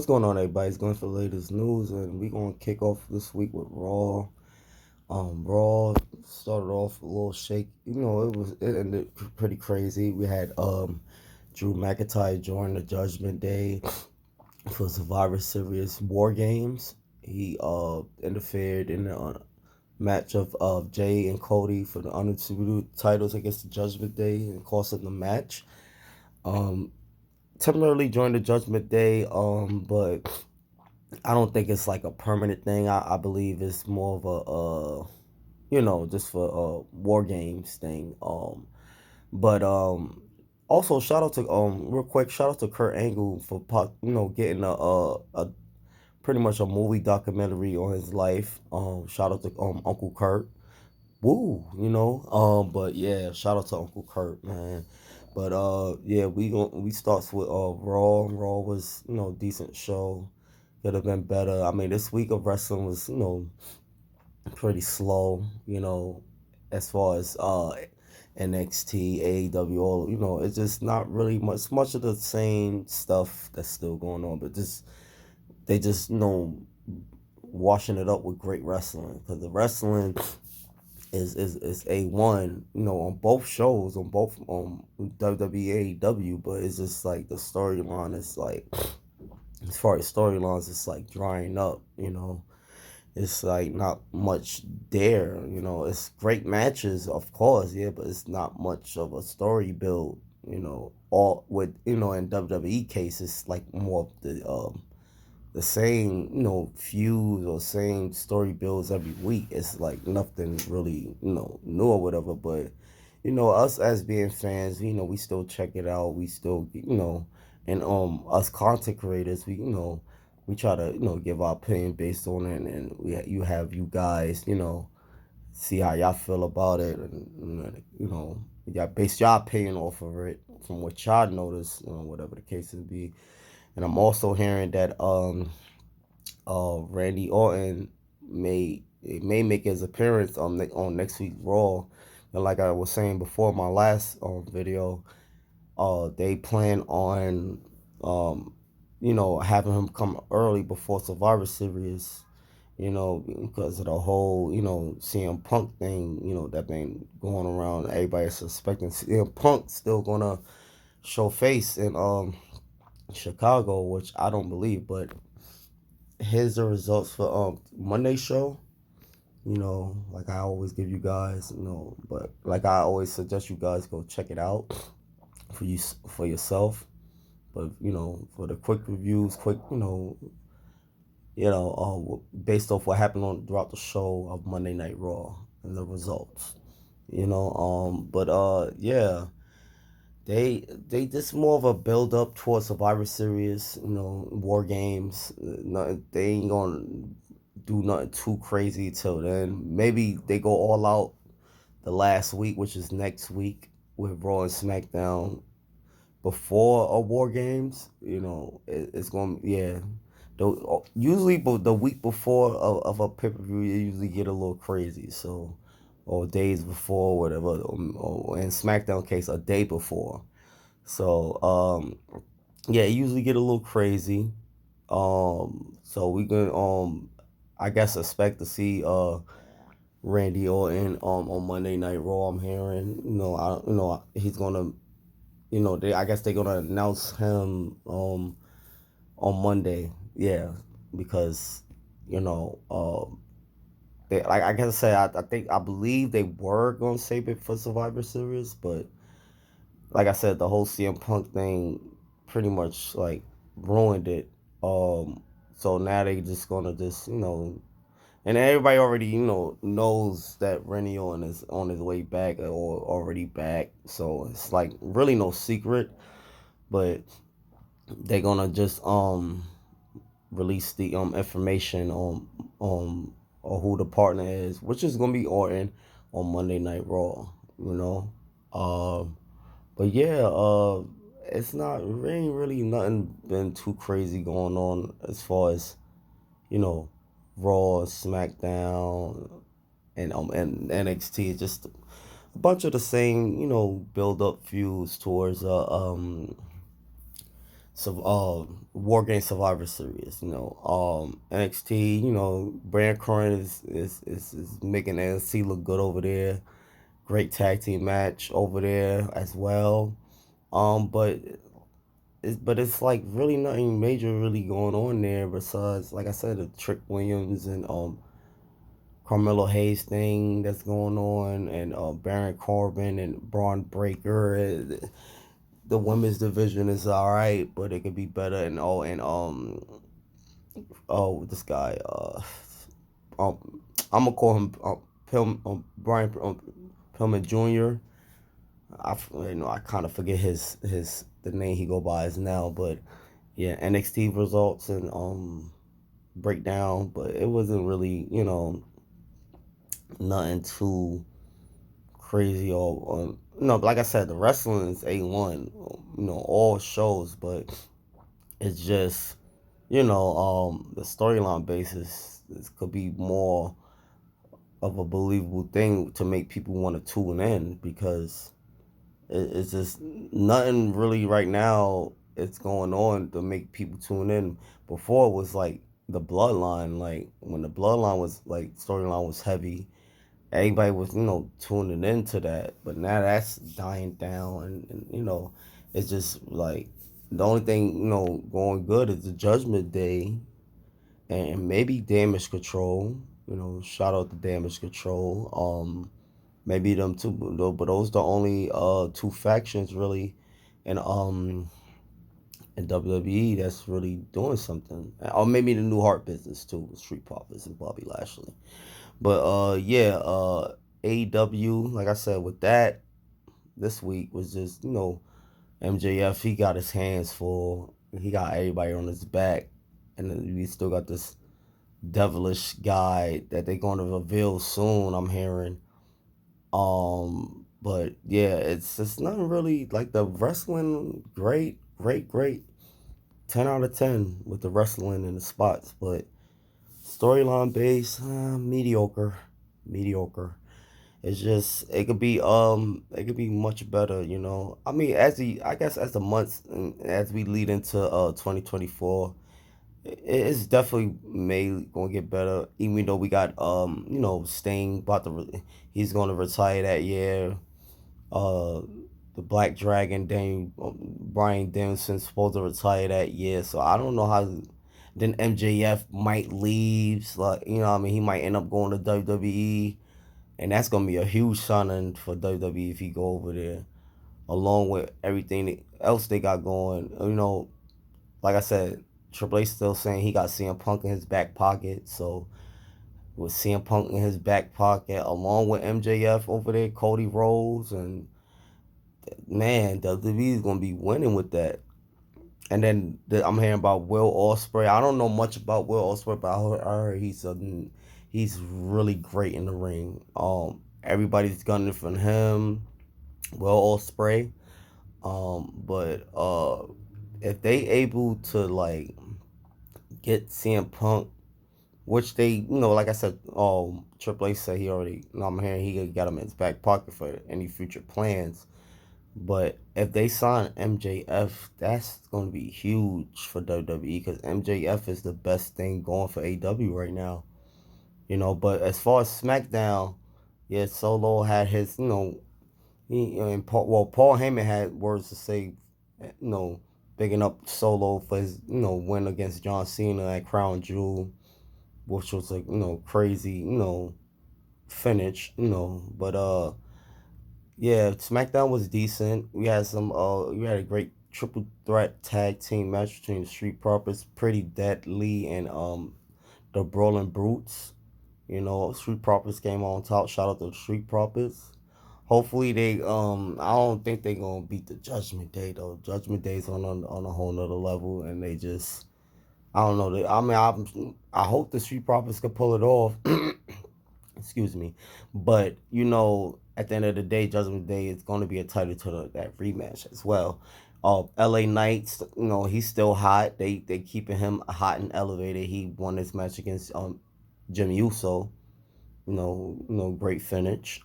What's going on, everybody? It's going for the latest news, and we're gonna kick off this week with Raw. Raw started off a little shake. It ended pretty crazy. We had Drew McIntyre join the Judgment Day for Survivor Series War Games. He interfered in the match of Jay and Cody for the undisputed titles against the Judgment Day and cost them the match. Um, Temporarily joined the Judgment Day, but I don't think it's like a permanent thing. I believe it's more of just for war games thing. But Also shout out to real quick, shout out to Kurt Angle for getting a pretty much a movie documentary on his life. Shout out to Uncle Kurt. Woo, but yeah, shout out to Uncle Kurt, man. But yeah, we starts with Raw. Raw was, decent show. Could have been better. I mean, this week of wrestling was, pretty slow, as far as NXT, AEW, all, it's just not really much of the same stuff that's still going on, but just they just, washing it up with great wrestling, because the wrestling is A1, on both shows, on both WWE, AEW, but it's just like the storyline is like, as far as storylines, it's like drying up, It's like not much there, It's great matches, of course, yeah, but it's not much of a story build, All with, in WWE cases, like more of the same, feuds or same story builds every week. It's like nothing really, new or whatever. But us as being fans, we still check it out. We still, and us content creators, we try to, give our opinion based on it, and you have you guys, see how y'all feel about it, and y'all base your opinion off of it from what y'all notice, whatever the case may be. And I'm also hearing that Randy Orton may make his appearance on next week's Raw. And like I was saying before my last video, they plan on having him come early before Survivor Series. Because of the whole, CM Punk thing, that been going around. Everybody's suspecting CM Punk still gonna show face in Chicago, which I don't believe, but here's the results for Monday show. Like I always give you guys, but like I always suggest you guys go check it out for yourself. But for the quick reviews, based off what happened on throughout the show of Monday Night Raw and the results. But yeah, they just more of a build up towards Survivor Series, War Games. They ain't gonna do nothing too crazy till then. Maybe they go all out the last week, which is next week with Raw and SmackDown before a War Games. It's gonna, yeah. Usually, but the week before of a pay per view, you usually get a little crazy. So, or days before, whatever. Or in SmackDown case, a day before. So, yeah, you usually get a little crazy. So we can I guess expect to see Randy Orton on Monday Night Raw. I'm hearing, he's gonna, I guess they're gonna announce him on Monday. Yeah, because they, like I gotta say, I believe they were gonna save it for Survivor Series, but like I said, the whole CM Punk thing pretty much like ruined it. So now they just gonna just, and everybody already, knows that Randy Orton is on his way back or already back. So it's like really no secret, but they're gonna just release the information on who the partner is, which is gonna be Orton on Monday Night Raw. You know, but yeah, it's not really nothing been too crazy going on as far as you know Raw, SmackDown, and NXT. It's just a bunch of the same build up feuds towards War Game Survivor Series. NXT. Brand Current is making NXT look good over there. Great tag team match over there as well. But it's like really nothing major really going on there besides, like I said, the Trick Williams and Carmelo Hayes thing that's going on, and Baron Corbin and Braun Breaker. The women's division is all right, but it could be better. This guy, I'm gonna call him Brian Pillman Jr. I kind of forget his the name he go by is now, but yeah, NXT results and breakdown, but it wasn't really nothing too crazy or no. Like I said, the wrestling is A1, all shows, but it's just the storyline basis. This could be more of a believable thing to make people want to tune in, because it's just nothing really right now it's going on to make people tune in. Before it was like the bloodline, like when the bloodline was like storyline was heavy, everybody was tuning into that, but now that's dying down, and it's just like the only thing going good is the Judgment Day and maybe Damage Control. Shout out to Damage Control. Maybe them two, but those the only two factions really, and in WWE that's really doing something. Or maybe the New Heart business too, with Street Profits and Bobby Lashley. But yeah, AEW, like I said, with that this week was just MJF. He got his hands full. He got everybody on his back, and then we still got this devilish guy that they're going to reveal soon. I'm hearing. But yeah, it's just nothing really like the wrestling. Great, great, great. 10 out of 10 with the wrestling and the spots, but storyline base, mediocre, mediocre. It's just it could be much better. I mean, I guess as the months and as we lead into 2024, it's definitely may gonna get better. Even though we got Sting about to he's gonna retire that year. Uh, the Black Dragon, Brian Dennison supposed to retire that year, so I don't know how. Then MJF might leave, like what I mean, he might end up going to WWE, and that's gonna be a huge signing for WWE if he go over there, along with everything else they got going. Like I said, Triple H still saying he got CM Punk in his back pocket, so with CM Punk in his back pocket, along with MJF over there, Cody Rhodes, and man, WWE is gonna be winning with that. And then I'm hearing about Will Ospreay. I don't know much about Will Ospreay, but I heard he's really great in the ring. Everybody's gunning for him, Will Ospreay. But if they able to like get CM Punk, which they like I said, Triple H said he already. I'm hearing he got him in his back pocket for any future plans. But if they sign MJF, that's going to be huge for WWE, because MJF is the best thing going for AEW right now. But as far as SmackDown, yeah, Solo had his, and Paul Heyman had words to say, bigging up Solo for his, win against John Cena at Crown Jewel, which was like, crazy, finish, but yeah, SmackDown was decent. We had a great triple threat tag team match between the Street Profits, Pretty Deadly, and the Brawling Brutes. Street Profits came on top. Shout out to the Street Profits. Hopefully they I don't think they gonna beat the Judgment Day though. Judgment Day's on a whole nother level, and they just I don't know. I mean, I hope the Street Profits could pull it off. Excuse me, but at the end of the day, Judgment Day is going to be a title to that rematch as well. LA Knights, he's still hot. They keeping him hot and elevated. He won this match against Jimmy Uso. Great finish.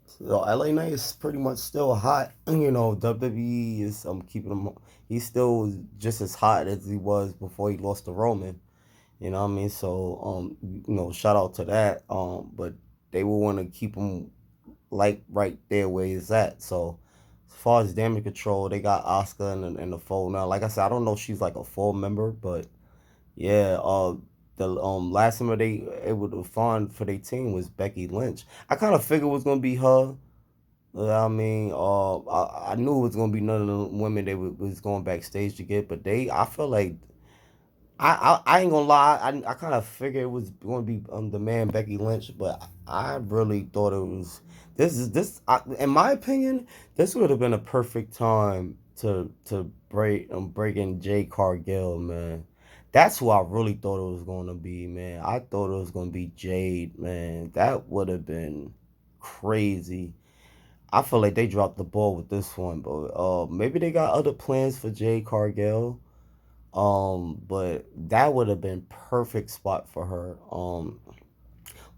So LA Knight is pretty much still hot. WWE is keeping him. He's still just as hot as he was before he lost to Roman. You know what I mean? So shout out to that. But they will want to keep him like right there where he's at. So as far as damage control, they got Oscar in the fold now. Like I said, I don't know if she's like a full member, but yeah. The last member they able to find for their team was Becky Lynch. I kind of figured it was gonna be her. I mean, I knew it was gonna be none of the women they was going backstage to get, but I feel like I ain't gonna lie. I kind of figured it was going to be the man Becky Lynch, but I really thought it was in my opinion, this would have been a perfect time to break in Jade Cargill, man. That's who I really thought it was going to be, man. I thought it was going to be Jade, man. That would have been crazy. I feel like they dropped the ball with this one, but maybe they got other plans for Jade Cargill. But that would have been perfect spot for her.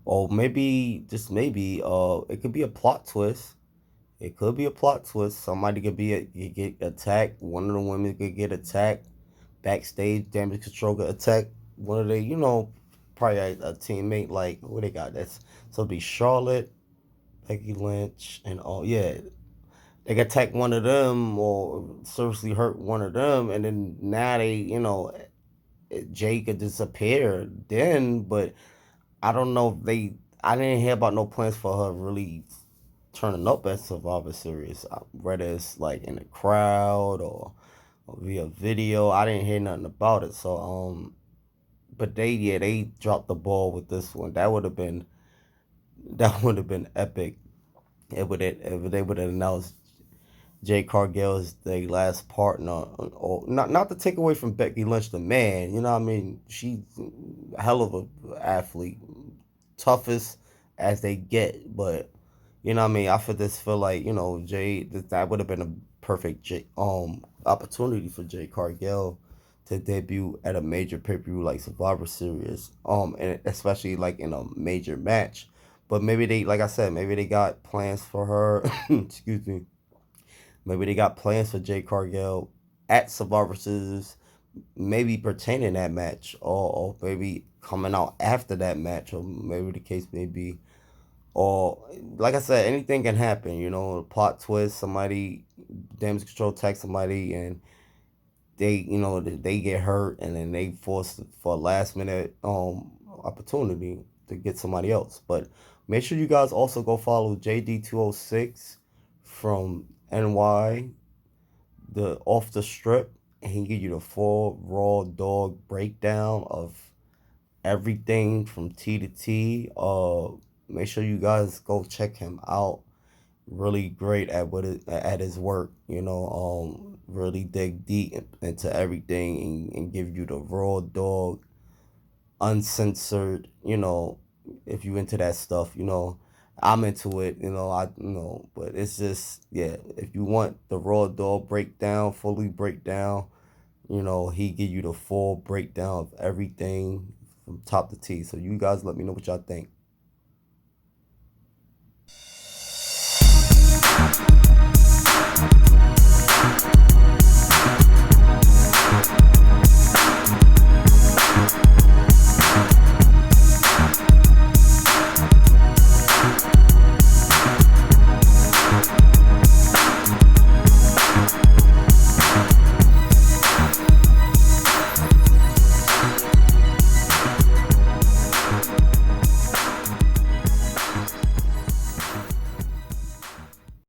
Or maybe just maybe, it could be a plot twist. It could be a plot twist. Somebody could get attacked. One of the women could get attacked backstage. Damage control could attack one of the, probably a teammate. Like what they got? That's so it'd be Charlotte, Becky Lynch, and all. Yeah, they could attack one of them or seriously hurt one of them, and then now Jay could disappear then, but I don't know if I didn't hear about no plans for her really turning up at Survivor Series. Whether it's like in the crowd or via video, I didn't hear nothing about it. So but they dropped the ball with this one. That would have been epic. If they would have announced Jay Cargill is their last partner, or not to take away from Becky Lynch, the man. You know what I mean? She's a hell of a athlete, toughest as they get. But you know what I mean? I feel like Jay that would have been a perfect opportunity for Jay Cargill to debut at a major pay per view like Survivor Series, and especially like in a major match. But maybe like I said, maybe they got plans for her. Excuse me. Maybe they got plans for Jay Cargill at Survivor Series, maybe pertaining that match, or maybe coming out after that match, or maybe the case may be. Or like I said, anything can happen. Plot twist, somebody damage control attack somebody, and they get hurt, and then they force for a last minute opportunity to get somebody else. But make sure you guys also go follow JD206 from NY, the off the strip, and he give you the full raw dog breakdown of everything from T to T. Make sure you guys go check him out. Really great at his work. Really dig deep into everything and give you the raw dog, uncensored. If you into that stuff, I'm into it. But it's just yeah. If you want the raw dog breakdown, fully breakdown, he give you the full breakdown of everything from top to T. So you guys let me know what y'all think.